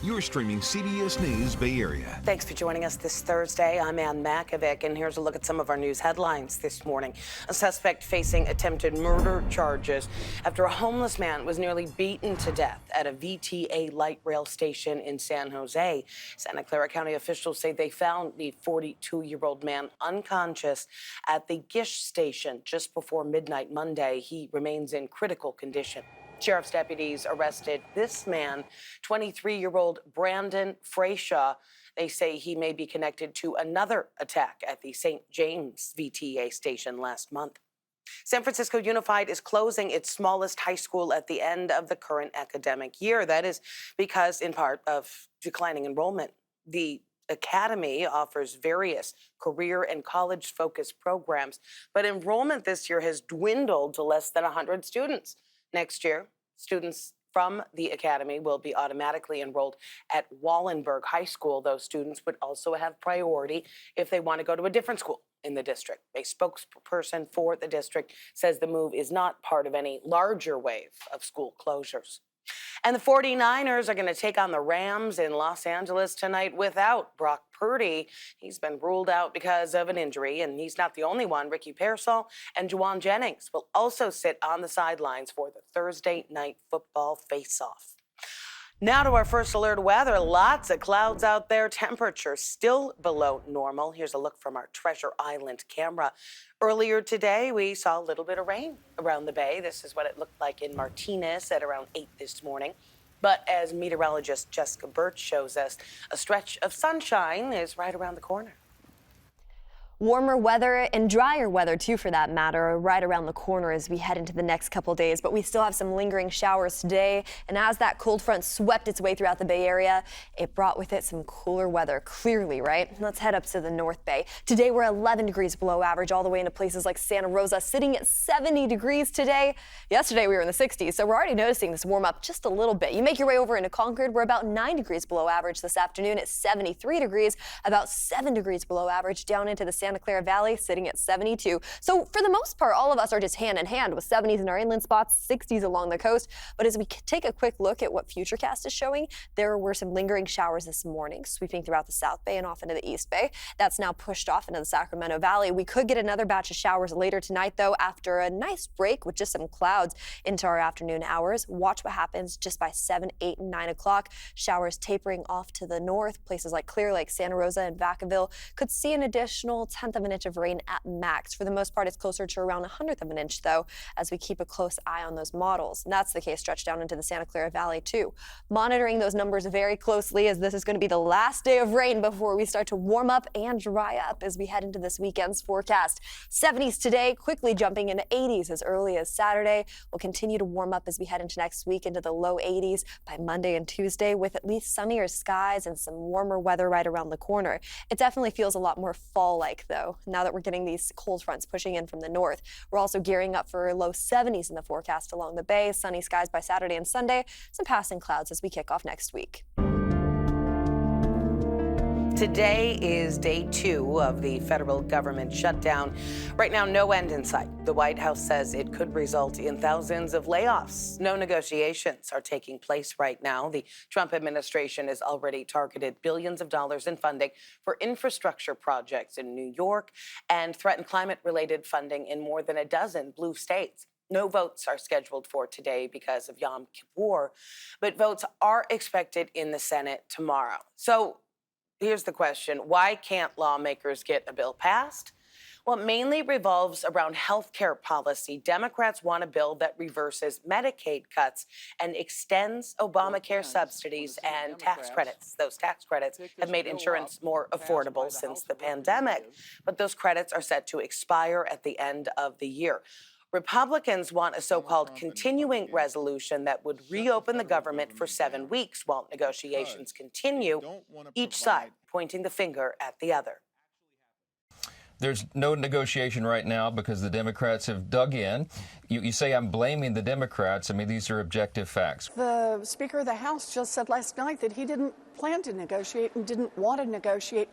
You're streaming CBS News Bay Area. Thanks for joining us this Thursday. I'm Ann Makovic, and here's a look at some of our news headlines this morning. A suspect facing attempted murder charges after a homeless man was nearly beaten to death at a VTA light rail station in San Jose. Santa Clara County officials say they found the 42-year-old man unconscious at the Gish station just before midnight Monday. He remains in critical condition. Sheriff's deputies arrested this man, 23-year-old Brandon Freyshaw. They say he may be connected to another attack at the St. James VTA station last month. San Francisco Unified is closing its smallest high school at the end of the current academic year. That is because, in part, of declining enrollment. The Academy offers various career and college-focused programs, but enrollment this year has dwindled to less than 100 students. Next year, students from the Academy will be automatically enrolled at Wallenberg High School. Those students would also have priority if they want to go to a different school in the district. A spokesperson for the district says the move is not part of any larger wave of school closures. And the 49ers are going to take on the Rams in Los Angeles tonight without Brock Purdy. He's been ruled out because of an injury, and he's not the only one. Ricky Pearsall and Juwan Jennings will also sit on the sidelines for the Thursday night football face-off. Now to our first alert weather. Lots of clouds out there. Temperatures still below normal. Here's a look from our Treasure Island camera. Earlier today, we saw a little bit of rain around the bay. This is what it looked like in Martinez at around 8 this morning. But as meteorologist Jessica Birch shows us, a stretch of sunshine is right around the corner. Warmer weather and drier weather, too, for that matter, are right around the corner as we head into the next couple days. But we still have some lingering showers today. And as that cold front swept its way throughout the Bay Area, it brought with it some cooler weather, clearly, right? Let's head up to the North Bay. Today, we're 11 degrees below average, all the way into places like Santa Rosa, sitting at 70 degrees today. Yesterday, we were in the 60s, so we're already noticing this warm up just a little bit. You make your way over into Concord, we're about 9 degrees below average this afternoon at 73 degrees, about 7 degrees below average down into the Santa Clara Valley, sitting at 72. So for the most part, all of us are just hand in hand with 70s in our inland spots, 60s along the coast. But as we take a quick look at what Futurecast is showing, there were some lingering showers this morning, sweeping throughout the South Bay and off into the East Bay. That's now pushed off into the Sacramento Valley. We could get another batch of showers later tonight, though, after a nice break with just some clouds into our afternoon hours. Watch what happens just by 7, 8, and 9 o'clock. Showers tapering off to the north. Places like Clear Lake, Santa Rosa, and Vacaville could see an additional 1/10 of an inch of rain at max. For the most part, it's closer to around 1/100 of an inch, though, as we keep a close eye on those models. And that's the case stretched down into the Santa Clara Valley, too. Monitoring those numbers very closely, as this is going to be the last day of rain before we start to warm up and dry up as we head into this weekend's forecast. 70s today, quickly jumping into 80s as early as Saturday. We'll continue to warm up as we head into next week into the low 80s by Monday and Tuesday, with at least sunnier skies and some warmer weather right around the corner. It definitely feels a lot more fall-like, though, now that we're getting these cold fronts pushing in from the north. We're also gearing up for low 70s in the forecast along the bay, sunny skies by Saturday and Sunday, some passing clouds as we kick off next week. Today is day 2 of the federal government shutdown. Right now, no end in sight. The White House says it could result in thousands of layoffs. No negotiations are taking place right now. The Trump administration has already targeted billions of dollars in funding for infrastructure projects in New York and threatened climate-related funding in more than a dozen blue states. No votes are scheduled for today because of Yom Kippur, but votes are expected in the Senate tomorrow. So here's the question. Why can't lawmakers get a bill passed? Well, it mainly revolves around health care policy. Democrats want a bill that reverses Medicaid cuts and extends Obamacare subsidies and tax credits. Those tax credits have made insurance more affordable since the pandemic, but those credits are set to expire at the end of the year. Republicans want a so-called continuing resolution that would reopen the government for 7 weeks while negotiations continue, each side pointing the finger at the other. There's no negotiation right now because the Democrats have dug in. You say I'm blaming the Democrats. I mean, these are objective facts. The Speaker of the House just said last night that he didn't plan to negotiate and didn't want to negotiate.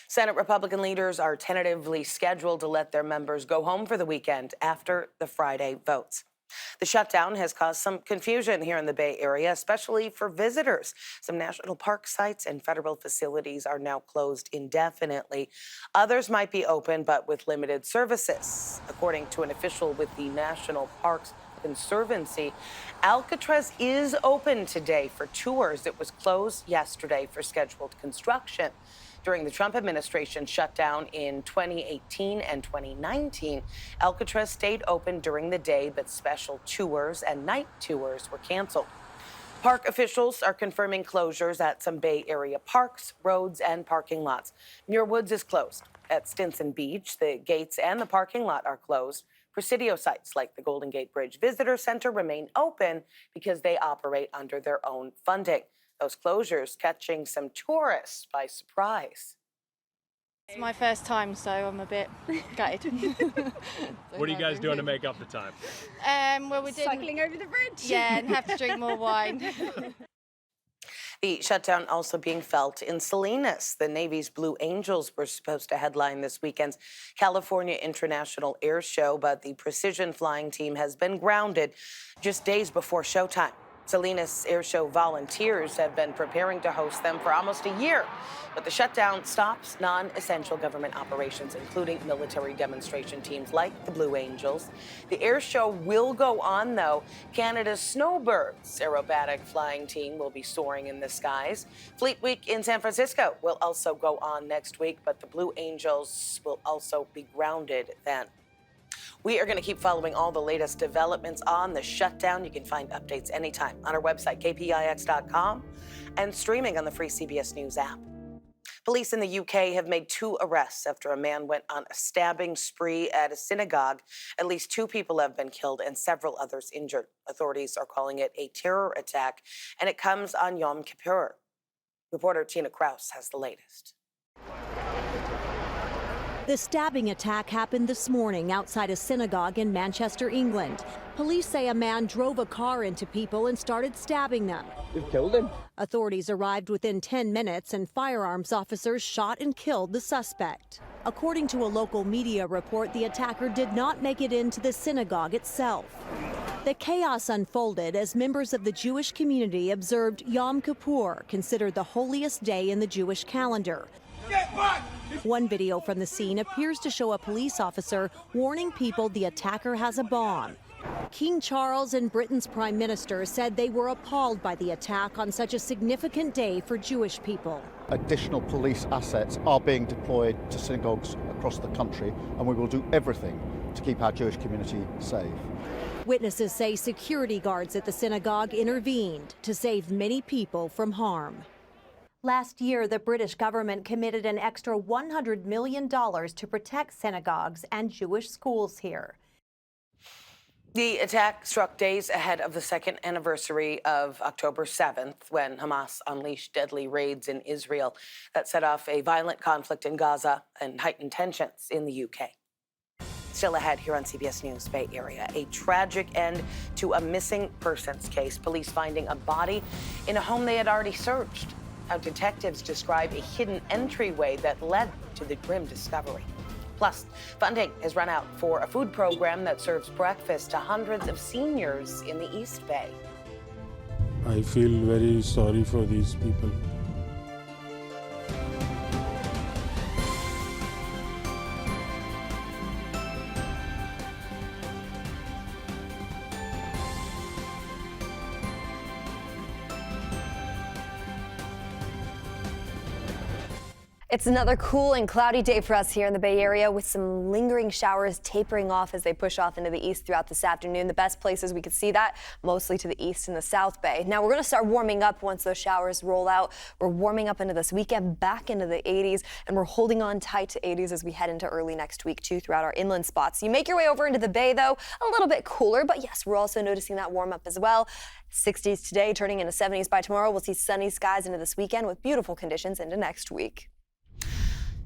Senate Republican leaders are tentatively scheduled to let their members go home for the weekend after the Friday votes. The shutdown has caused some confusion here in the Bay Area, especially for visitors. Some national park sites and federal facilities are now closed indefinitely. Others might be open, but with limited services. According to an official with the National Parks Conservancy, Alcatraz is open today for tours. It was closed yesterday for scheduled construction. During the Trump administration shutdown in 2018 and 2019, Alcatraz stayed open during the day, but special tours and night tours were canceled. Park officials are confirming closures at some Bay Area parks, roads, and parking lots. Muir Woods is closed. At Stinson Beach, the gates and the parking lot are closed. Presidio sites like the Golden Gate Bridge Visitor Center remain open because they operate under their own funding. Those closures catching some tourists by surprise. It's my first time, so I'm a bit gutted. What are you guys doing to make up the time? Well, we did cycling over the bridge. Yeah, and have to drink more wine. The shutdown also being felt in Salinas. The Navy's Blue Angels were supposed to headline this weekend's California International Air Show, but the precision flying team has been grounded just days before showtime. Salinas Air Show volunteers have been preparing to host them for almost a year, but the shutdown stops non-essential government operations, including military demonstration teams like the Blue Angels. The air show will go on, though. Canada's Snowbirds aerobatic flying team will be soaring in the skies. Fleet Week in San Francisco will also go on next week, but the Blue Angels will also be grounded then. We are going to keep following all the latest developments on the shutdown. You can find updates anytime on our website, KPIX.com, and streaming on the free CBS News app. Police in the UK have made 2 arrests after a man went on a stabbing spree at a synagogue. At least 2 people have been killed and several others injured. Authorities are calling it a terror attack, and it comes on Yom Kippur. Reporter Tina Kraus has the latest. The stabbing attack happened this morning outside a synagogue in Manchester, England. Police say a man drove a car into people and started stabbing them. You've killed him. Authorities arrived within 10 minutes and firearms officers shot and killed the suspect. According to a local media report, the attacker did not make it into the synagogue itself. The chaos unfolded as members of the Jewish community observed Yom Kippur, considered the holiest day in the Jewish calendar. One video from the scene appears to show a police officer warning people the attacker has a bomb. King Charles and Britain's Prime Minister said they were appalled by the attack on such a significant day for Jewish people. Additional police assets are being deployed to synagogues across the country, and we will do everything to keep our Jewish community safe. Witnesses say security guards at the synagogue intervened to save many people from harm. Last year, the British government committed an extra $100 million to protect synagogues and Jewish schools here. The attack struck days ahead of the second anniversary of October 7th, when Hamas unleashed deadly raids in Israel that set off a violent conflict in Gaza and heightened tensions in the UK. Still ahead here on CBS News Bay Area, a tragic end to a missing persons case. Police finding a body in a home they had already searched. How detectives describe a hidden entryway that led to the grim discovery. Plus, funding has run out for a food program that serves breakfast to hundreds of seniors in the East Bay. I feel very sorry for these people. It's another cool and cloudy day for us here in the Bay Area, with some lingering showers tapering off as they push off into the east throughout this afternoon. The best places we could see that, mostly to the east and the South Bay. Now, we're going to start warming up once those showers roll out. We're warming up into this weekend, back into the 80s, and we're holding on tight to 80s as we head into early next week, too, throughout our inland spots. You make your way over into the Bay, though, a little bit cooler, but yes, we're also noticing that warm up as well. 60s today, turning into 70s by tomorrow. We'll see sunny skies into this weekend with beautiful conditions into next week.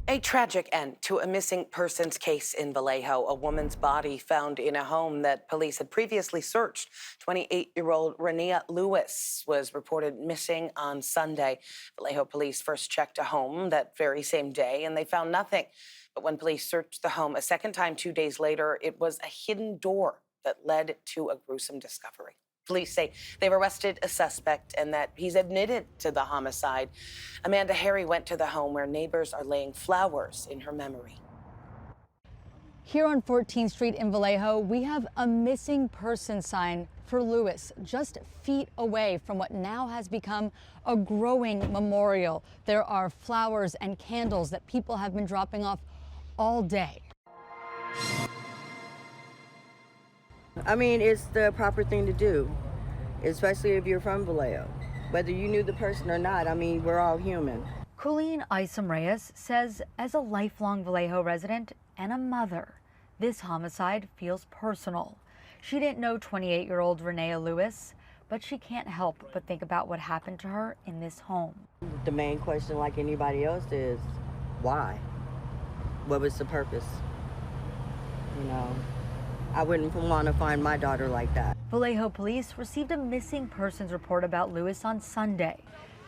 A tragic end to a missing persons case in Vallejo. A woman's body found in a home that police had previously searched. 28-year-old Renea Lewis was reported missing on Sunday. Vallejo police first checked a home that very same day, and they found nothing. But when police searched the home a second time 2 days later, it was a hidden door that led to a gruesome discovery. Police say they've arrested a suspect and that he's admitted to the homicide. Amanda Harry went to the home where neighbors are laying flowers in her memory. Here on 14th Street in Vallejo, we have a missing person sign for Lewis, just feet away from what now has become a growing memorial. There are flowers and candles that people have been dropping off all day. I mean, it's the proper thing to do, especially if you're from Vallejo. Whether you knew the person or not, I mean, we're all human. Colleen Isom Reyes says, as a lifelong Vallejo resident and a mother, this homicide feels personal. She didn't know 28-year-old Renea Lewis, but she can't help but think about what happened to her in this home. The main question, like anybody else, is why? What was the purpose? You know, I wouldn't want to find my daughter like that. Vallejo police received a missing persons report about Lewis on Sunday.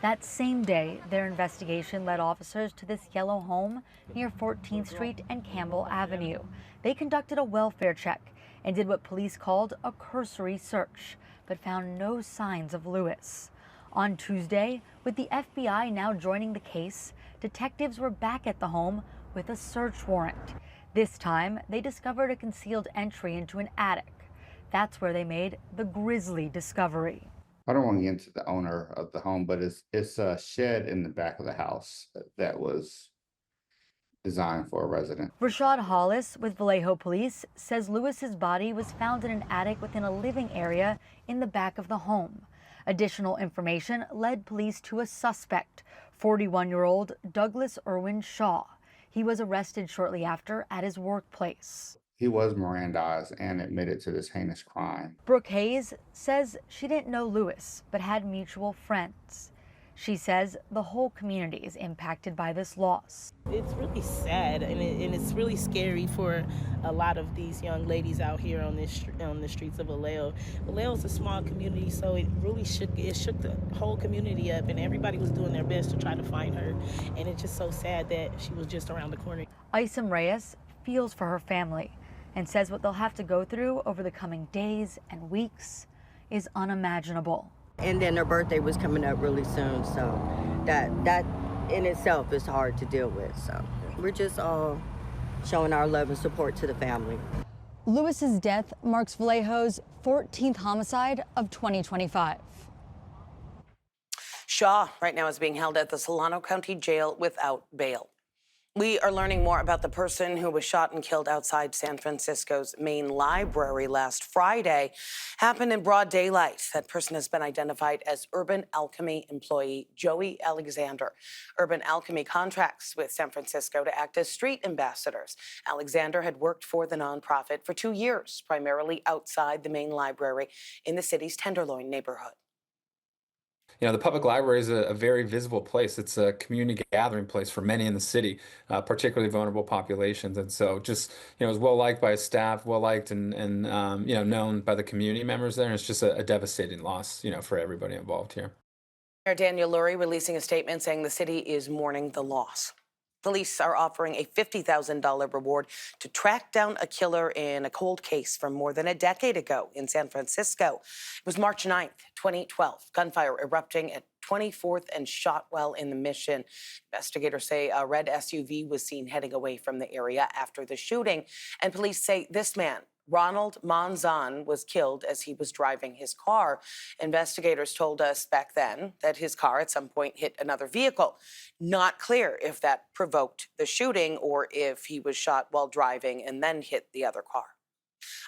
That same day, their investigation led officers to this yellow home near 14th Street and Campbell Avenue. They conducted a welfare check and did what police called a cursory search, but found no signs of Lewis. On Tuesday, with the FBI now joining the case, detectives were back at the home with a search warrant. This time, they discovered a concealed entry into an attic. That's where they made the grisly discovery. I don't want to get into the owner of the home, but it's a shed in the back of the house that was designed for a resident. Rashad Hollis with Vallejo Police says Lewis's body was found in an attic within a living area in the back of the home. Additional information led police to a suspect, 41-year-old Douglas Irwin Shaw. He was arrested shortly after at his workplace. He was Mirandized and admitted to this heinous crime. Brooke Hayes says she didn't know Lewis, but had mutual friends. She says the whole community is impacted by this loss. It's really sad, and it's really scary for a lot of these young ladies out here on the streets of Vallejo. Vallejo is a small community, so it really shook the whole community up, and everybody was doing their best to try to find her. And it's just so sad that she was just around the corner. Isom Reyes feels for her family and says what they'll have to go through over the coming days and weeks is unimaginable. And then her birthday was coming up really soon, so that in itself is hard to deal with. So we're just all showing our love and support to the family. Lewis's death marks Vallejo's 14th homicide of 2025. Shaw right now is being held at the Solano County Jail without bail. We are learning more about the person who was shot and killed outside San Francisco's main library last Friday. Happened in broad daylight. That person has been identified as Urban Alchemy employee Joey Alexander. Urban Alchemy contracts with San Francisco to act as street ambassadors. Alexander had worked for the nonprofit for 2 years, primarily outside the main library in the city's Tenderloin neighborhood. You know, the public library is a very visible place. It's a community gathering place for many in the city, particularly vulnerable populations. And so just, you know, it was well liked by staff, well liked and you know, known by the community members there. And it's just a devastating loss, you know, for everybody involved here. Mayor Daniel Lurie releasing a statement saying the city is mourning the loss. Police are offering a $50,000 reward to track down a killer in a cold case from more than a decade ago in San Francisco. It was March 9th, 2012. Gunfire erupting at 24th and Shotwell in the Mission. Investigators say a red SUV was seen heading away from the area after the shooting. And police say this man, Ronald Monzon, was killed as he was driving his car. Investigators told us back then that his car at some point hit another vehicle. Not clear if that provoked the shooting or if he was shot while driving and then hit the other car.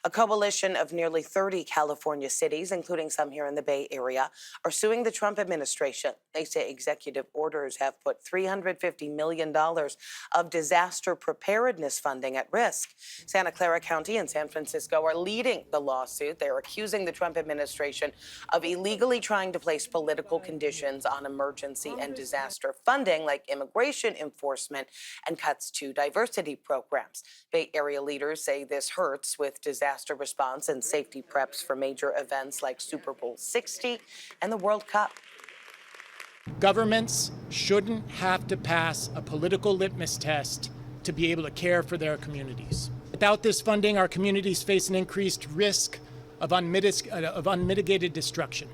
A coalition of nearly 30 California cities, including some here in the Bay Area, are suing the Trump administration. They say executive orders have put $350 million of disaster preparedness funding at risk. Santa Clara County and San Francisco are leading the lawsuit. They're accusing the Trump administration of illegally trying to place political conditions on emergency and disaster funding, like immigration enforcement and cuts to diversity programs. Bay Area leaders say this hurts with disaster response and safety preps for major events like Super Bowl 60 and the World Cup. Governments shouldn't have to pass a political litmus test to be able to care for their communities. Without this funding, our communities face an increased risk of unmitigated destruction.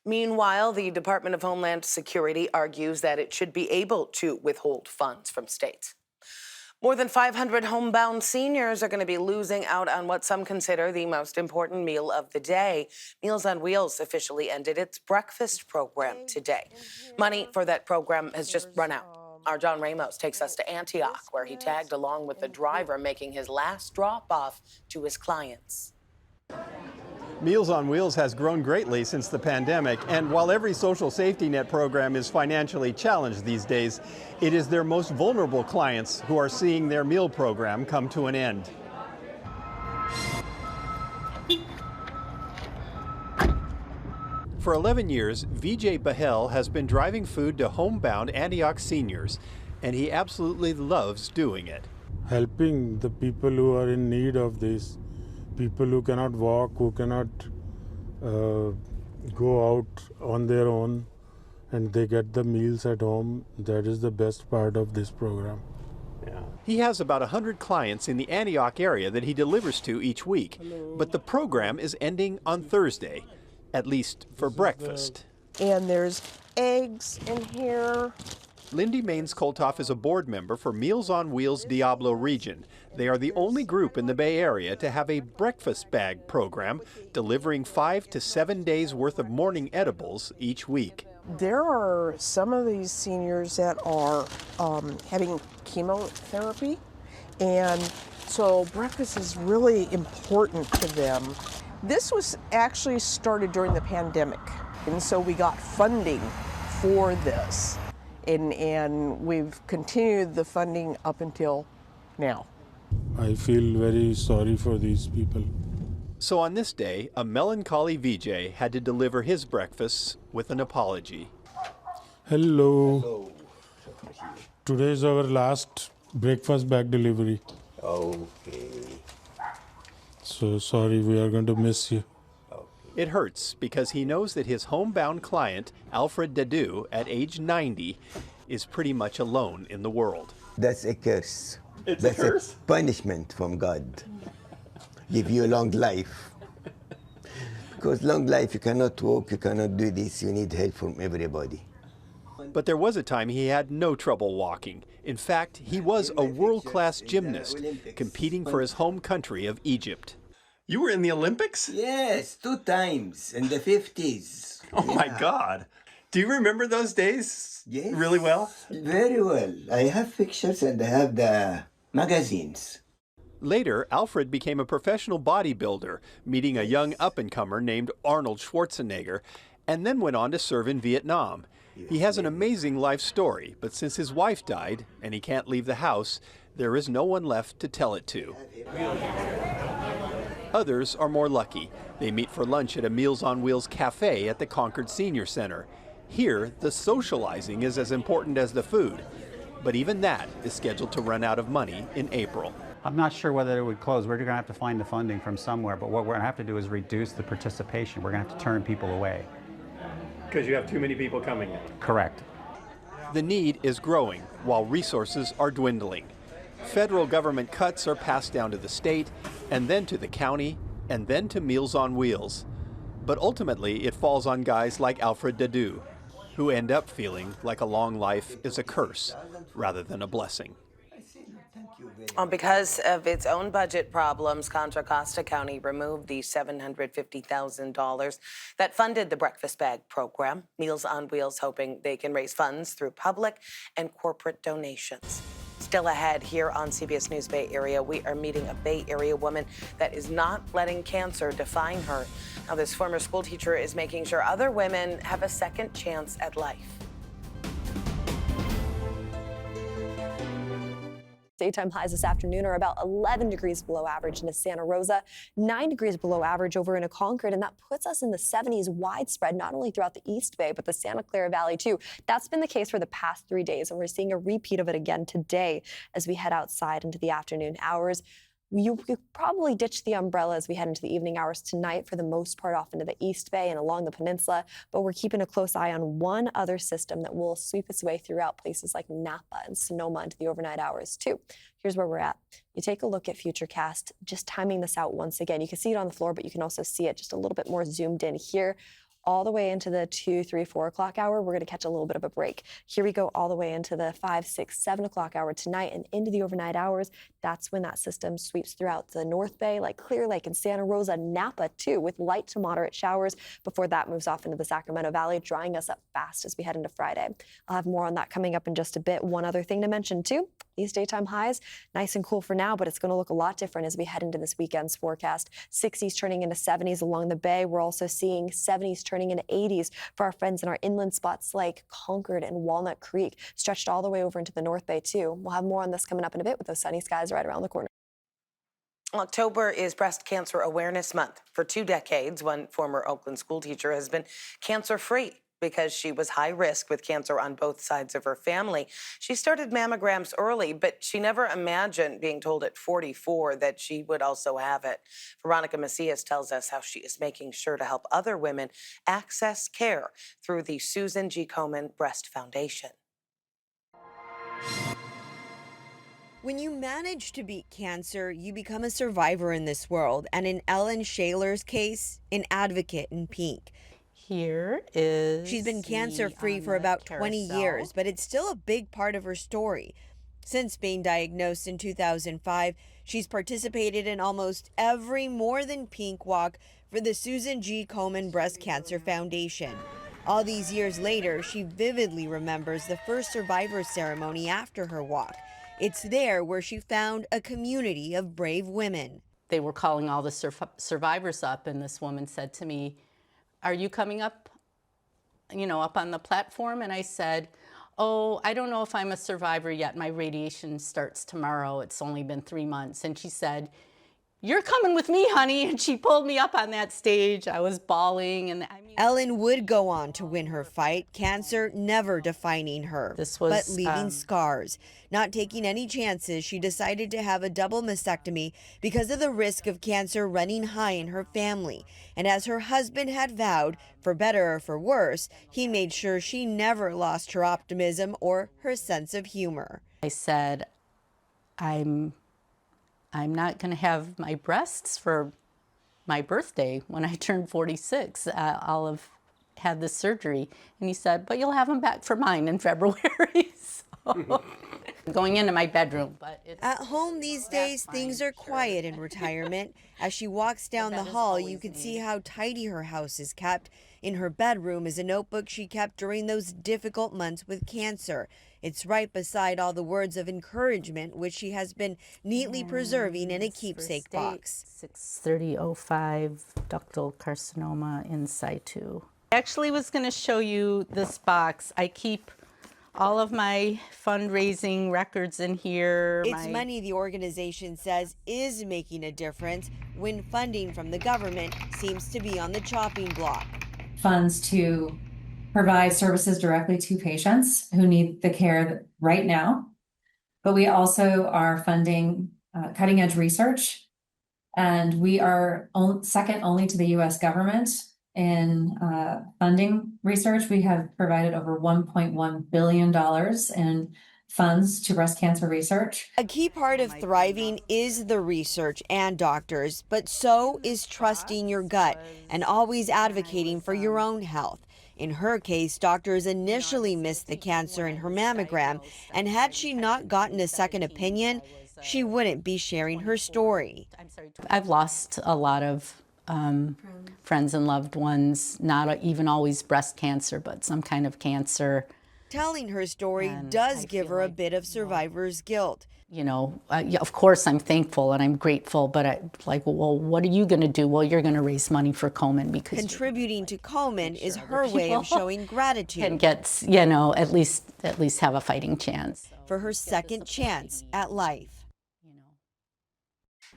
Meanwhile, the Department of Homeland Security argues that it should be able to withhold funds from states. More than 500 homebound seniors are going to be losing out on what some consider the most important meal of the day. Meals on Wheels officially ended its breakfast program today. Money for that program has just run out. Our John Ramos takes us to Antioch, where he tagged along with the driver making his last drop-off to his clients. Meals on Wheels has grown greatly since the pandemic, and while every social safety net program is financially challenged these days, it is their most vulnerable clients who are seeing their meal program come to an end. For 11 years, Vijay Bahel has been driving food to homebound Antioch seniors, and he absolutely loves doing it. Helping the people who are in need of this, people who cannot walk, who cannot go out on their own, and they get the meals at home. That is the best part of this program. Yeah. He has about 100 clients in the Antioch area that he delivers to each week, but the program is ending on Thursday, at least for breakfast. And there's eggs in here. Lindy Maines-Koltoff is a board member for Meals on Wheels Diablo region. They are the only group in the Bay Area to have a breakfast bag program, delivering 5 to 7 days worth of morning edibles each week. There are some of these seniors that are having chemotherapy, and so breakfast is really important to them. This was actually started during the pandemic, and so we got funding for this. And we've continued the funding up until now. I feel very sorry for these people. So on this day, a melancholy Vijay had to deliver his breakfasts with an apology. Hello. Today is our last breakfast bag delivery. Okay. So sorry, we are going to miss you. It hurts because he knows that his homebound client, Alfred Dadu, at age 90, is pretty much alone in the world. That's a curse. It's That's a curse? A punishment from God. Give you a long life. Because long life, you cannot walk, you cannot do this, you need help from everybody. But there was a time he had no trouble walking. In fact, he was a world-class gymnast, competing for his home country of Egypt. You were in the Olympics? Yes, 2 times in the 50s. Oh my God. Do you remember those days Yes. really well? Very well. I have pictures and I have the magazines. Later, Alfred became a professional bodybuilder, meeting a young up-and-comer named Arnold Schwarzenegger, and then went on to serve in Vietnam. He has an amazing life story, but since his wife died and he can't leave the house, there is no one left to tell it to. Others are more lucky. They meet for lunch at a Meals on Wheels cafe at the Concord Senior Center. Here, the socializing is as important as the food, but even that is scheduled to run out of money in April. I'm not sure whether it would close. We're going to have to find the funding from somewhere, but what we're going to have to do is reduce the participation. We're going to have to turn people away. Because you have too many people coming in. Correct. The need is growing while resources are dwindling. Federal government cuts are passed down to the state, and then to the county, and then to Meals on Wheels. But ultimately, it falls on guys like Alfred Dadu, who end up feeling like a long life is a curse rather than a blessing. Because of its own budget problems, Contra Costa County removed the $750,000 that funded the breakfast bag program. Meals on Wheels hoping they can raise funds through public and corporate donations. Still ahead here on CBS News Bay Area, we are meeting a Bay Area woman that is not letting cancer define her. Now, this former school teacher is making sure other women have a second chance at life. Daytime highs this afternoon are about 11 degrees below average in Santa Rosa, 9 degrees below average over in Concord, and that puts us in the 70s widespread, not only throughout the East Bay, but the Santa Clara Valley too. That's been the case for the past 3 days, and we're seeing a repeat of it again today as we head outside into the afternoon hours. You could probably ditch the umbrella as we head into the evening hours tonight, for the most part off into the East Bay and along the peninsula, but we're keeping a close eye on one other system that will sweep its way throughout places like Napa and Sonoma into the overnight hours too. Here's where we're at. You take a look at Futurecast, just timing this out once again. You can see it on the floor, but you can also see it just a little bit more zoomed in here. All the way into the 2, 3, 4 o'clock hour, we're going to catch a little bit of a break. Here we go all the way into the 5, 6, 7 o'clock hour tonight and into the overnight hours. That's when that system sweeps throughout the North Bay, like Clear Lake and Santa Rosa, Napa too, with light to moderate showers before that moves off into the Sacramento Valley, drying us up fast as we head into Friday. I'll have more on that coming up in just a bit. One other thing to mention too, these daytime highs, nice and cool for now, but it's going to look a lot different as we head into this weekend's forecast. 60s turning into 70s along the Bay. We're also seeing 70s turning into 80s for our friends in our inland spots like Concord and Walnut Creek, stretched all the way over into the North Bay too. We'll have more on this coming up in a bit with those sunny skies right around the corner. October is Breast Cancer Awareness Month. For 2 decades, one former Oakland school teacher has been cancer-free because she was high risk with cancer on both sides of her family. She started mammograms early, but she never imagined being told at 44 that she would also have it. Veronica Macias tells us how she is making sure to help other women access care through the Susan G. Komen Breast Foundation. When you manage to beat cancer, you become a survivor in this world, and in Ellen Shaler's case, an advocate in pink. Here is She's been cancer-free for about 20 years, but it's still a big part of her story. Since being diagnosed in 2005, she's participated in almost every More Than Pink walk for the Susan G. Komen Breast Cancer Foundation. All these years later, she vividly remembers the first survivor ceremony after her walk. It's there where she found a community of brave women. They were calling all the survivors up, and this woman said to me, "Are you coming up, up on the platform?" And I said, "Oh, I don't know if I'm a survivor yet. My radiation starts tomorrow. It's only been 3 months." And she said, "You're coming with me, honey." And she pulled me up on that stage. I was bawling. And Ellen would go on to win her fight, cancer never defining her, but leaving scars. Not taking any chances, she decided to have a double mastectomy because of the risk of cancer running high in her family. And as her husband had vowed, for better or for worse, he made sure she never lost her optimism or her sense of humor. I said, I'm not going to have my breasts for my birthday when I turn 46. I'll have had this surgery. And he said, "But you'll have them back for mine in February." So, going into my bedroom. But at home these days, things are quiet in retirement. As she walks down the hall, you can see how tidy her house is kept. In her bedroom is a notebook she kept during those difficult months with cancer. It's right beside all the words of encouragement, which she has been neatly preserving in a keepsake box. 63005 ductal carcinoma in situ. I actually was going to show you this box. I keep all of my fundraising records in here. It's money the organization says is making a difference when funding from the government seems to be on the chopping block. Funds to provide services directly to patients who need the care right now. But we also are funding cutting edge research. And we are second only to the US government in funding research. We have provided over $1.1 billion in funds to breast cancer research. A key part of thriving is the research and doctors, but so is trusting your gut and always advocating for your own health. In her case, doctors initially missed the cancer in her mammogram, and had she not gotten a second opinion, she wouldn't be sharing her story. I've lost a lot of friends and loved ones, not even always breast cancer, but some kind of cancer. Telling her story does give her a bit of survivor's guilt. Of course I'm thankful and I'm grateful, but well, what are you going to do? Well, you're going to raise money for Komen because contributing to Komen is her way of showing gratitude and gets, at least have a fighting chance for her second chance at life.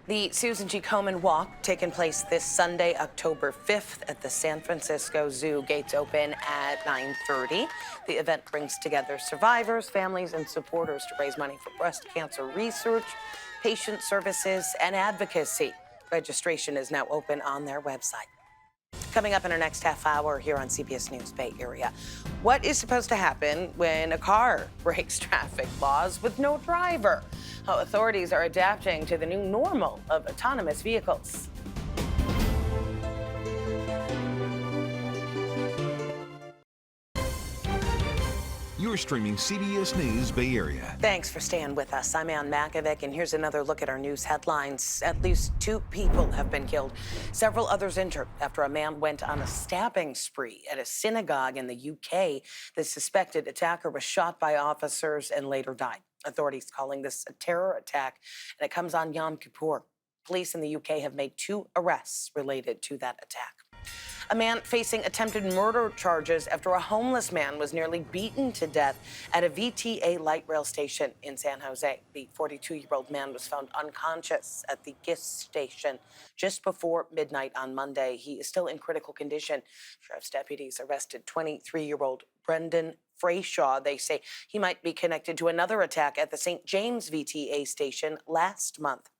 The Susan G. Komen Walk taking place this Sunday, October 5th at the San Francisco Zoo. Gates open at 9:30. The event brings together survivors, families, and supporters to raise money for breast cancer research. patient services, and advocacy. Registration is now open on their website. Coming up in our next half hour here on CBS News Bay Area, what is supposed to happen when a car breaks traffic laws with no driver? How authorities are adapting to the new normal of autonomous vehicles. You're streaming CBS News Bay Area. Thanks for staying with us. I'm Ann Makovic, and here's another look at our news headlines. At least 2 people have been killed, several others injured after a man went on a stabbing spree at a synagogue in the UK. The suspected attacker was shot by officers and later died. Authorities calling this a terror attack, and it comes on Yom Kippur. Police in the UK have made 2 arrests related to that attack. A man facing attempted murder charges after a homeless man was nearly beaten to death at a VTA light rail station in San Jose. The 42-year-old man was found unconscious at the GIS station just before midnight on Monday. He is still in critical condition. Sheriff's deputies arrested 23-year-old Brendan Frayshaw. They say he might be connected to another attack at the St. James VTA station last month.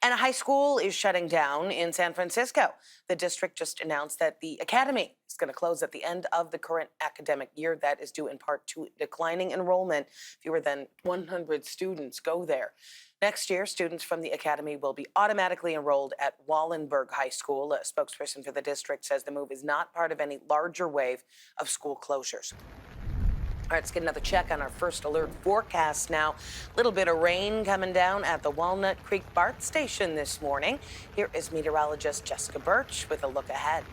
And a high school is shutting down in San Francisco. The district just announced that the academy is going to close at the end of the current academic year. That is due in part to declining enrollment. Fewer than 100 students go there. Next year, students from the academy will be automatically enrolled at Wallenberg High School. A spokesperson for the district says the move is not part of any larger wave of school closures. All right, let's get another check on our first alert forecast now. A little bit of rain coming down at the Walnut Creek BART station this morning. Here is meteorologist Jessica Birch with a look ahead.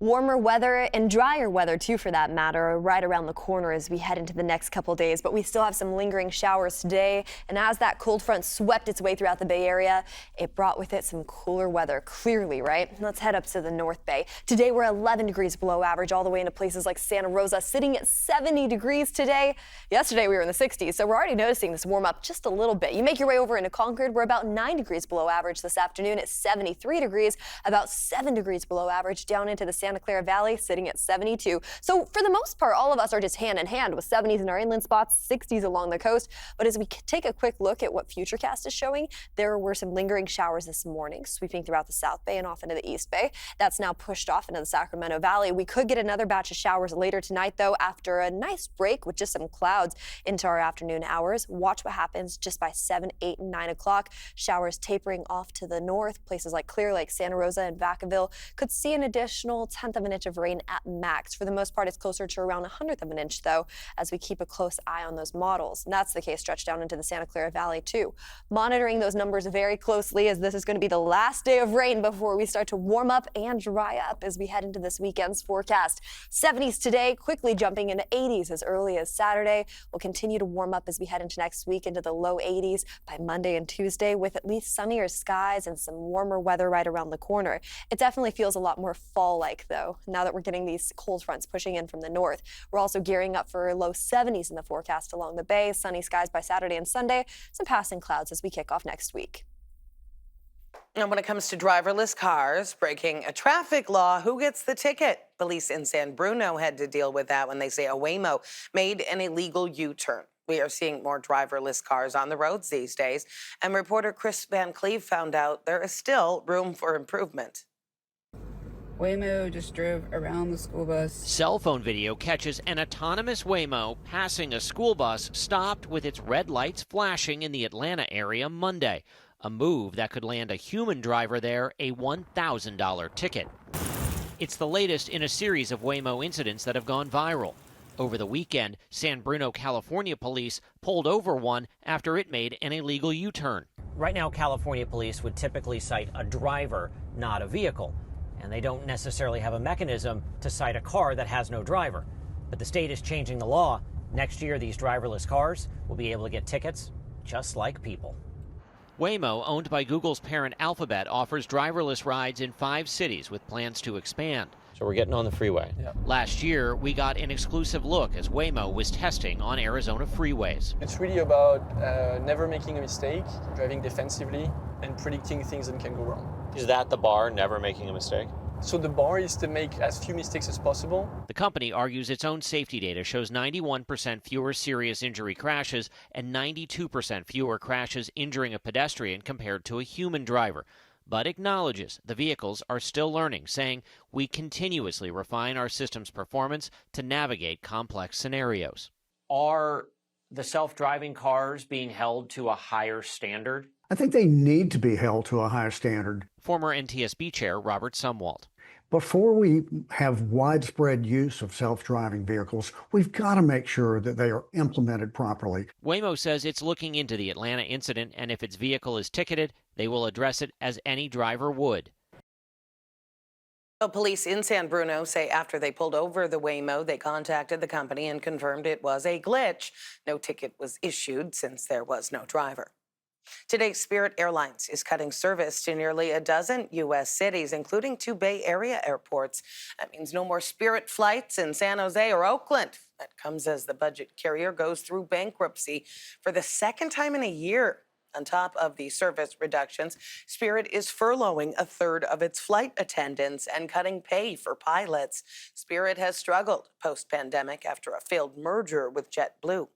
Warmer weather and drier weather, too, for that matter, are right around the corner as we head into the next couple days. But we still have some lingering showers today. And as that cold front swept its way throughout the Bay Area, it brought with it some cooler weather, clearly, right? Let's head up to the North Bay. Today, we're 11 degrees below average, all the way into places like Santa Rosa, sitting at 70 degrees today. Yesterday, we were in the 60s, so we're already noticing this warm up just a little bit. You make your way over into Concord, we're about 9 degrees below average this afternoon at 73 degrees, about 7 degrees below average down into the Santa Clara Valley, sitting at 72. So for the most part, all of us are just hand in hand with 70s in our inland spots, 60s along the coast. But as we take a quick look at what Futurecast is showing, there were some lingering showers this morning, sweeping throughout the South Bay and off into the East Bay. That's now pushed off into the Sacramento Valley. We could get another batch of showers later tonight, though, after a nice break with just some clouds into our afternoon hours. Watch what happens just by 7, 8, and 9 o'clock. Showers tapering off to the north. Places like Clear Lake, Santa Rosa, and Vacaville could see an additional 1/10 of an inch of rain at max. For the most part, it's closer to around 1/100 of an inch, though, as we keep a close eye on those models. And that's the case stretched down into the Santa Clara Valley, too. Monitoring those numbers very closely, as this is going to be the last day of rain before we start to warm up and dry up as we head into this weekend's forecast. 70s today, quickly jumping into 80s as early as Saturday. We'll continue to warm up as we head into next week into the low 80s by Monday and Tuesday, with at least sunnier skies and some warmer weather right around the corner. It definitely feels a lot more fall-like, though, now that we're getting these cold fronts pushing in from the north. We're also gearing up for low 70s in the forecast along the bay, sunny skies by Saturday and Sunday, some passing clouds as we kick off next week. And when it comes to driverless cars breaking a traffic law, who gets the ticket? Police in San Bruno had to deal with that when they say a Waymo made an illegal U-turn. We are seeing more driverless cars on the roads these days, and reporter Chris Van Cleve found out there is still room for improvement. Waymo just drove around the school bus. Cell phone video catches an autonomous Waymo passing a school bus stopped with its red lights flashing in the Atlanta area Monday, a move that could land a human driver there a $1,000 ticket. It's the latest in a series of Waymo incidents that have gone viral. Over the weekend, San Bruno, California police pulled over one after it made an illegal U-turn. Right now, California police would typically cite a driver, not a vehicle. And they don't necessarily have a mechanism to cite a car that has no driver. But the state is changing the law. Next year, these driverless cars will be able to get tickets just like people. Waymo, owned by Google's parent Alphabet, offers driverless rides in 5 cities with plans to expand. So we're getting on the freeway. Last year, we got an exclusive look as Waymo was testing on Arizona freeways. It's really about never making a mistake, driving defensively, and predicting things that can go wrong. Is that the bar, never making a mistake? So the bar is to make as few mistakes as possible. The company argues its own safety data shows 91% fewer serious injury crashes and 92% fewer crashes injuring a pedestrian compared to a human driver, but acknowledges the vehicles are still learning, saying we continuously refine our system's performance to navigate complex scenarios. Are the self-driving cars being held to a higher standard? I think they need to be held to a higher standard. Former NTSB Chair Robert Sumwalt. Before we have widespread use of self-driving vehicles, we've got to make sure that they are implemented properly. Waymo says it's looking into the Atlanta incident, and if its vehicle is ticketed, they will address it as any driver would. Police in San Bruno say after they pulled over the Waymo, they contacted the company and confirmed it was a glitch. No ticket was issued since there was no driver. Today, Spirit Airlines is cutting service to nearly a dozen U.S. cities, including 2 Bay Area airports. That means no more Spirit flights in San Jose or Oakland. That comes as the budget carrier goes through bankruptcy for the second time in a year. On top of the service reductions, Spirit is furloughing a third of its flight attendants and cutting pay for pilots. Spirit has struggled post-pandemic after a failed merger with JetBlue.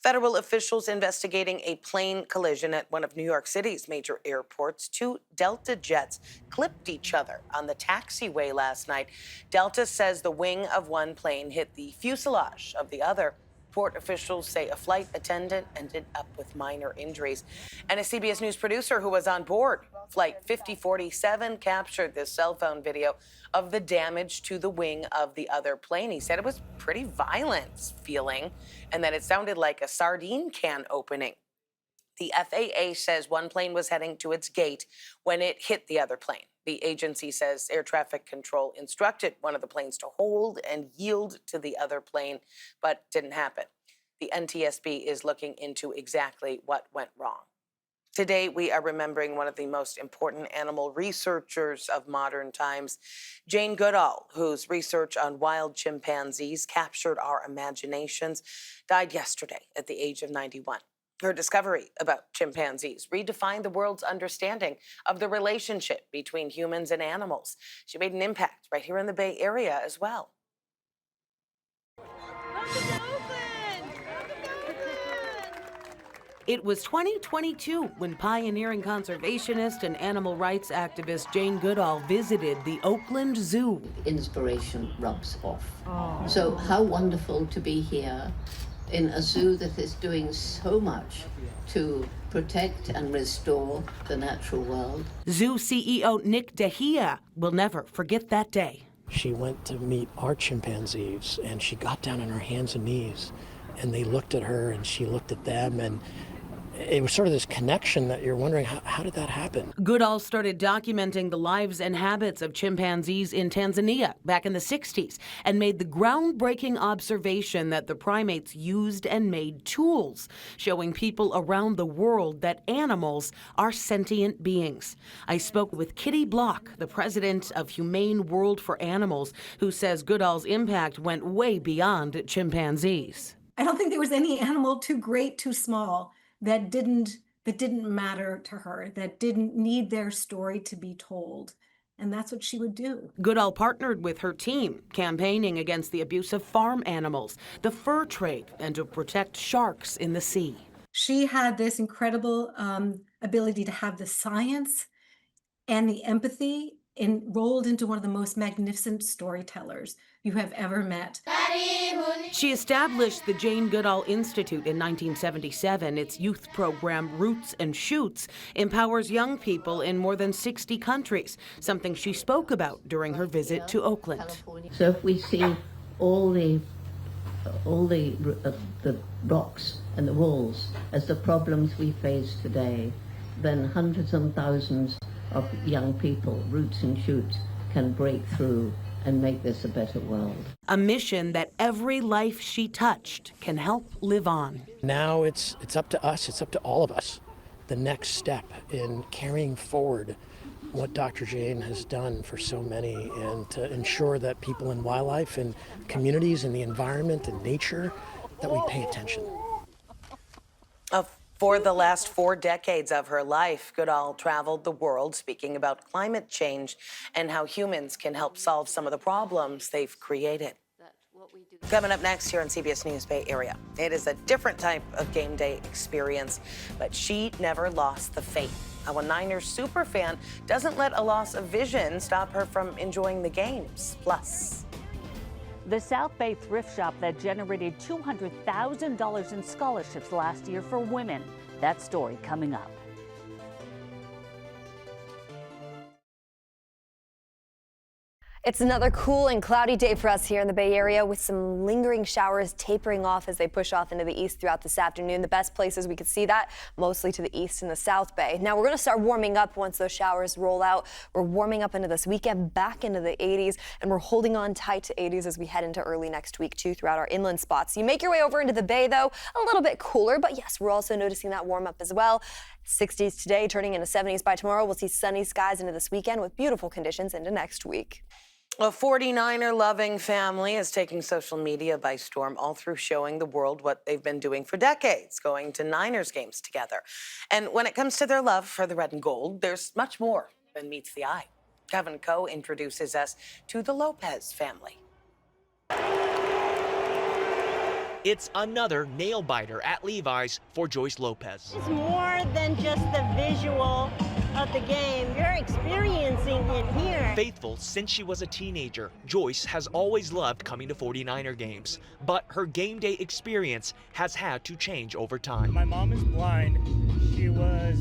Federal officials investigating a plane collision at one of New York City's major airports. 2 Delta jets clipped each other on the taxiway last night. Delta says the wing of one plane hit the fuselage of the other. Port officials say a flight attendant ended up with minor injuries. And a CBS News producer who was on board Flight 5047 captured this cell phone video of the damage to the wing of the other plane. He said it was pretty violent feeling and that it sounded like a sardine can opening. The FAA says one plane was heading to its gate when it hit the other plane. The agency says air traffic control instructed one of the planes to hold and yield to the other plane, but didn't happen. The NTSB is looking into exactly what went wrong. Today, we are remembering one of the most important animal researchers of modern times, Jane Goodall, whose research on wild chimpanzees captured our imaginations, died yesterday at the age of 91. Her discovery about chimpanzees redefined the world's understanding of the relationship between humans and animals. She made an impact right here in the Bay Area as well. It was 2022 when pioneering conservationist and animal rights activist Jane Goodall visited the Oakland Zoo. Inspiration rubs off. So how wonderful to be here in a zoo that is doing so much to protect and restore the natural world. Zoo CEO Nick Dehia will never forget that day. She went to meet our chimpanzees and she got down on her hands and knees and they looked at her and she looked at them, and it was sort of this connection that you're wondering, how did that happen? Goodall started documenting the lives and habits of chimpanzees in Tanzania back in the 60s and made the groundbreaking observation that the primates used and made tools, showing people around the world that animals are sentient beings. I spoke with Kitty Block, the president of Humane World for Animals, who says Goodall's impact went way beyond chimpanzees. I don't think there was any animal too great, too small, that didn't matter to her, that didn't need their story to be told. And that's what she would do. Goodall partnered with her team, campaigning against the abuse of farm animals, the fur trade, and to protect sharks in the sea. She had this incredible ability to have the science and the empathy enrolled into one of the most magnificent storytellers you have ever met. She established the Jane Goodall Institute in 1977. Its youth program, Roots and Shoots, empowers young people in more than 60 countries, something she spoke about during her visit to Oakland. So if we see all the rocks and the walls as the problems we face today, then hundreds and thousands of young people, Roots and Shoots, can break through and make this a better world. A mission that every life she touched can help live on. Now it's up to us, it's up to all of us, the next step in carrying forward what Dr. Jane has done for so many, and to ensure that people in wildlife and communities and the environment and nature, that we pay attention. For the last 4 decades of her life, Goodall traveled the world speaking about climate change and how humans can help solve some of the problems they've created. Coming up next here on CBS News Bay Area, it is a different type of game day experience, but she never lost the faith. How a Niners superfan doesn't let a loss of vision stop her from enjoying the games. Plus, the South Bay thrift shop that generated $200,000 in scholarships last year for women. That story coming up. It's another cool and cloudy day for us here in the Bay Area with some lingering showers tapering off as they push off into the east throughout this afternoon. The best places we could see that mostly to the east and the South Bay. Now we're going to start warming up once those showers roll out. We're warming up into this weekend back into the 80s, and we're holding on tight to 80s as we head into early next week too throughout our inland spots. You make your way over into the Bay though, a little bit cooler, but yes, we're also noticing that warm up as well. 60s today, turning into 70s by tomorrow. We'll see sunny skies into this weekend with beautiful conditions into next week. A 49er-loving family is taking social media by storm, all through showing the world what they've been doing for decades, going to Niners games together. And when it comes to their love for the red and gold, there's much more than meets the eye. Kevin Coe introduces us to the Lopez family. It's another nail-biter at Levi's for Joyce Lopez. It's more than just the visual of the game. You're experiencing it here. Faithful since she was a teenager, Joyce has always loved coming to 49er games, but her game day experience has had to change over time. My mom is blind. She was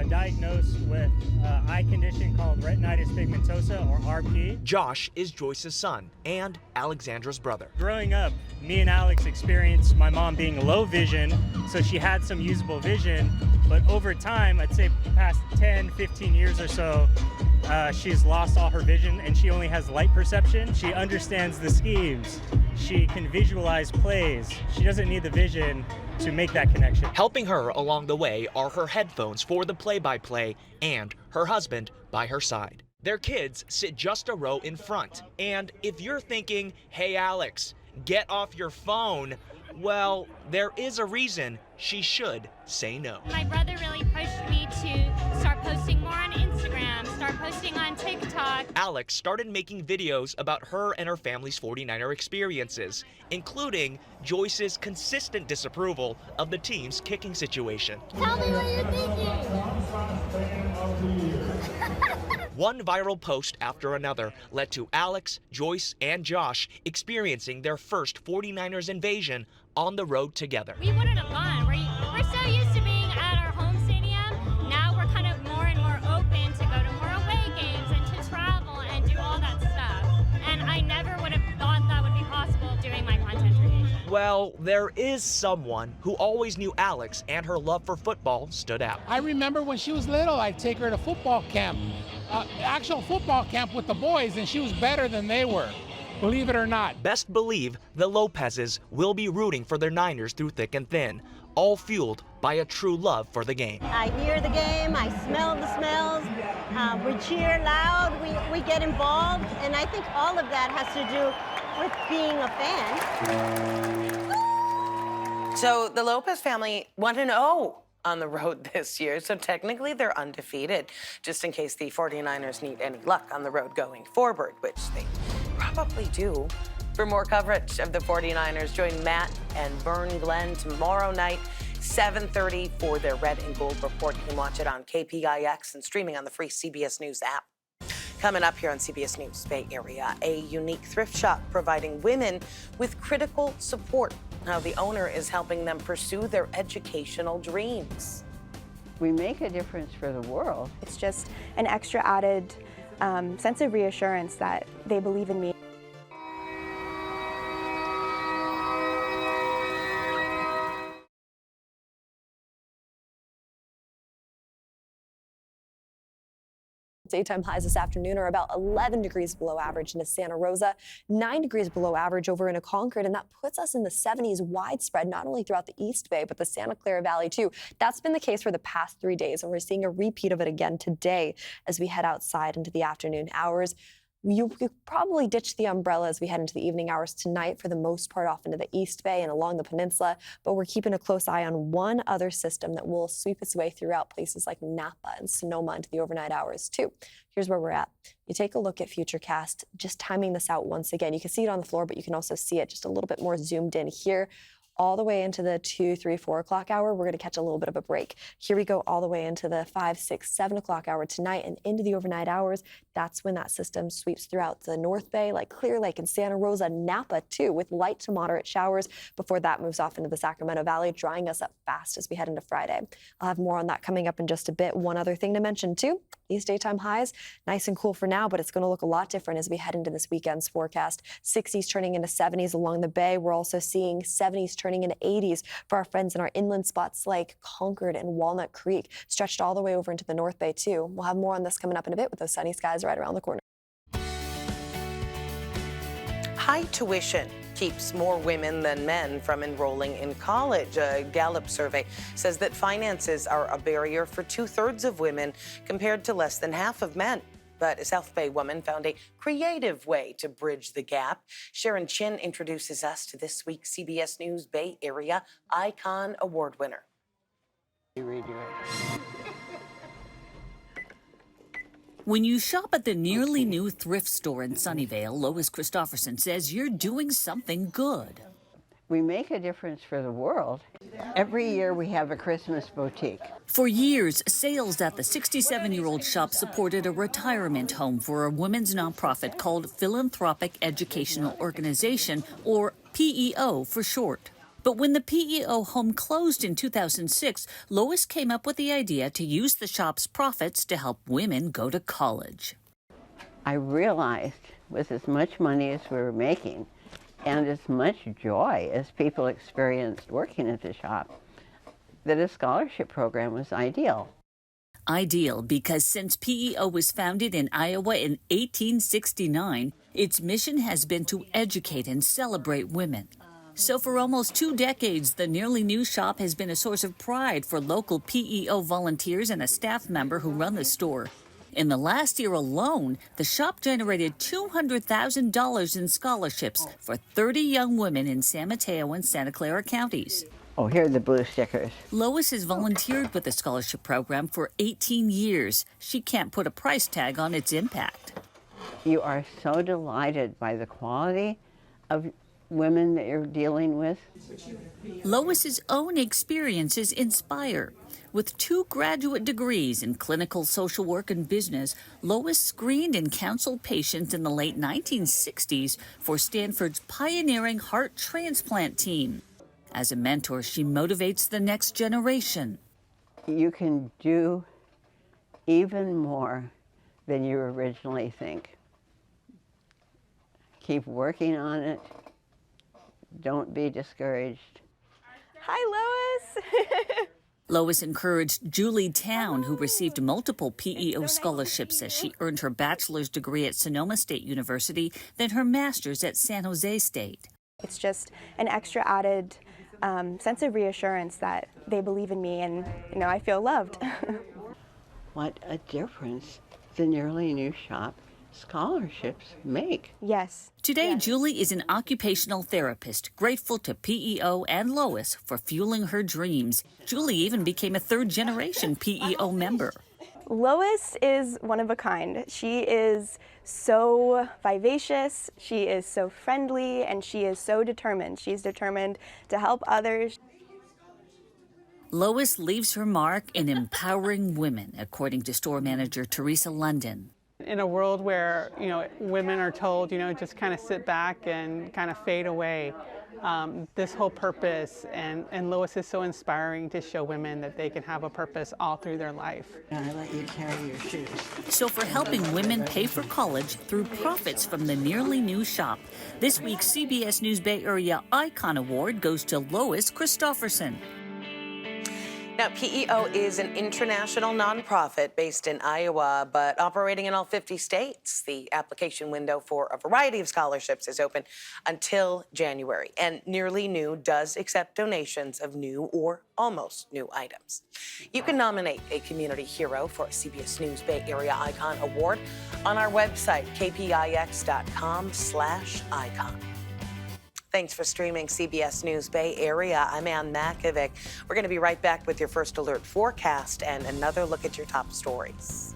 diagnosed with an eye condition called retinitis pigmentosa, or RP. Josh is Joyce's son and Alexandra's brother. Growing up, me and Alex experienced my mom being low vision, so she had some usable vision, but over time, I'd say past 10, 15 years or so, she's lost all her vision and she only has light perception. She understands the schemes. She can visualize plays. She doesn't need the vision to make that connection. Helping her along the way are her headphones for the play-by-play and her husband by her side. Their kids sit just a row in front. And if you're thinking, hey Alex, get off your phone, well, there is a reason she should say no. My brother really pushed me to start posting more on Instagram, start posting on TikTok. Alex started making videos about her and her family's 49er experiences, including Joyce's consistent disapproval of the team's kicking situation. Tell me what you're thinking. One viral post after another led to Alex, Joyce, and Josh experiencing their first 49ers invasion on the road together. We wouldn't have gone. We're so used to being at our home stadium. Now we're kind of more and more open to go to more away games and to travel and do all that stuff. And I never would have thought that would be possible doing my content creation. Well, there is someone who always knew Alex and her love for football stood out. I remember when she was little, I'd take her to football camp, actual football camp with the boys, and she was better than they were. Believe it or not. Best believe the Lopezes will be rooting for their Niners through thick and thin, all fueled by a true love for the game. I hear the game, I smell the smells, we cheer loud, we get involved, and I think all of that has to do with being a fan. So the Lopez family 1-0 on the road this year, so technically they're undefeated, just in case the 49ers need any luck on the road going forward, which they probably do. For more coverage of the 49ers, join Matt and Vern Glenn tomorrow night, 7:30 for their Red and Gold report. You can watch it on KPIX and streaming on the free CBS News app. Coming up here on CBS News Bay Area, a unique thrift shop providing women with critical support. How the owner is helping them pursue their educational dreams. We make a difference for the world. It's just an extra added sense of reassurance that they believe in me. Daytime highs this afternoon are about 11 degrees below average into Santa Rosa, 9 degrees below average over into Concord, and that puts us in the 70s widespread, not only throughout the East Bay, but the Santa Clara Valley too. That's been the case for the past 3 days, and we're seeing a repeat of it again today as we head outside into the afternoon hours. You could probably ditch the umbrella as we head into the evening hours tonight, for the most part off into the East Bay and along the peninsula, but we're keeping a close eye on one other system that will sweep its way throughout places like Napa and Sonoma into the overnight hours too. Here's where we're at. You take a look at Futurecast, just timing this out once again. You can see it on the floor, but you can also see it just a little bit more zoomed in here. All the way into the 2, 3, 4 o'clock hour, we're going to catch a little bit of a break. Here we go all the way into the 5, 6, 7 o'clock hour tonight and into the overnight hours. That's when that system sweeps throughout the North Bay, like Clear Lake and Santa Rosa, Napa too, with light to moderate showers before that moves off into the Sacramento Valley, drying us up fast as we head into Friday. I'll have more on that coming up in just a bit. One other thing to mention too, these daytime highs, nice and cool for now, but it's going to look a lot different as we head into this weekend's forecast. 60s turning into 70s along the Bay. We're also seeing 70s turning into 80s for our friends in our inland spots like Concord and Walnut Creek, stretched all the way over into the North Bay too. We'll have more on this coming up in a bit with those sunny skies right around the corner. High tuition keeps more women than men from enrolling in college. A Gallup survey says that finances are a barrier for 2/3 of women compared to less than half of men. But a South Bay woman found a creative way to bridge the gap. Sharon Chin introduces us to this week's CBS News Bay Area Icon Award winner. When you shop at the nearly new Thrift store in Sunnyvale, Lois Christopherson says you're doing something good. We make a difference for the world. Every year we have a Christmas boutique. For years, sales at the 67-year-old shop supported a retirement home for a women's nonprofit called Philanthropic Educational Organization, or PEO for short. But when the PEO home closed in 2006, Lois came up with the idea to use the shop's profits to help women go to college. I realized with as much money as we were making and as much joy as people experienced working at the shop, that a scholarship program was ideal. Ideal because since PEO was founded in Iowa in 1869, its mission has been to educate and celebrate women. So for almost 2 decades, the nearly new shop has been a source of pride for local PEO volunteers and a staff member who run the store. In the last year alone, the shop generated $200,000 in scholarships for 30 young women in San Mateo and Santa Clara counties. Oh, here are the blue stickers. Lois has volunteered with the scholarship program for 18 years. She can't put a price tag on its impact. You are so delighted by the quality of women that you're dealing with. Lois's own experiences inspire. With 2 graduate degrees in clinical social work and business, Lois screened and counseled patients in the late 1960s for Stanford's pioneering heart transplant team. As a mentor, she motivates the next generation. You can do even more than you originally think. Keep working on it. Don't be discouraged. Hi, Lois. Lois encouraged Julie Town, who received multiple PEO scholarships as she earned her bachelor's degree at Sonoma State University, then her master's at San Jose State. It's just an extra added sense of reassurance that they believe in me and, I feel loved. What a difference the nearly new shop scholarships make. Yes. Today, yes. Julie is an occupational therapist, grateful to PEO and Lois for fueling her dreams. Julie even became a 3rd-generation PEO member. Lois is one of a kind. She is so vivacious, she is so friendly, and she is so determined. She's determined to help others. Lois leaves her mark in empowering women, according to store manager Teresa London. In a world where, women are told, just kind of sit back and kind of fade away, this whole purpose, and Lois is so inspiring to show women that they can have a purpose all through their life. And I let you carry your shoes. So for helping women pay for college through profits from the nearly new shop, this week's CBS News Bay Area Icon Award goes to Lois Christopherson. Now, PEO is an international nonprofit based in Iowa, but operating in all 50 states. The application window for a variety of scholarships is open until January, and Nearly New does accept donations of new or almost new items. You can nominate a community hero for a CBS News Bay Area Icon Award on our website, kpix.com/icon. Thanks for streaming CBS News Bay Area. I'm Ann Makovic. We're going to be right back with your first alert forecast and another look at your top stories.